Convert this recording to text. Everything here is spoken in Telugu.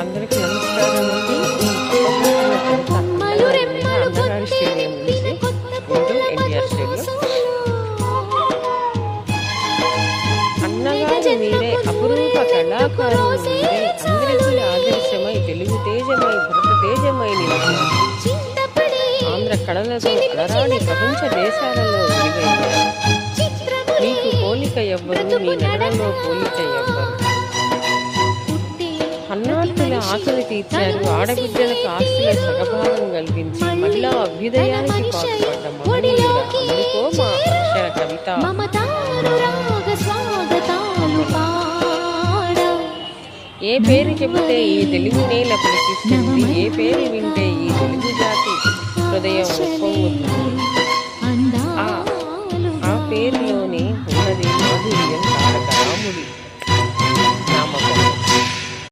అందరికీ నమస్కారం అండి. అన్నగారి స్టేడియం నుంచి గుంటూరు ఎన్టీఆర్ స్టేడియం. అన్నగారు మీరే అపురూప కళాకారులు మీరే, అందరికీ ఆదర్శమై తెలుగు తేజమై భరత తేజమై నిలిచారు. ఆంధ్ర కళలతో అలరాని ప్రపంచ దేశాలలో వెలుగయ్యారు. మీకు పోలిక ఎవ్వరు, మీ నటనలో పోలిక ఎవ్వరు. అన్నార్థుల ఆకలి తీర్చారు, ఆడబిడ్డలకు ఆస్తుల సగభాగం కల్పించి మహిళా అభ్యుదయానికి పాటుపడ్డ మహనీయుడ. అందుకో మా అక్షర కవిత. ఏ పేరు చెబితే ఈ తెలుగు నేల పలికిస్తుంది, ఏ పేరు వింటే ఈ తెలుగు జాతి హృదయం ఉప్పొంగుతుంది. ఆ పేరులోనే ఉన్నది మాధుర్యం తారక రాముడి నామకం.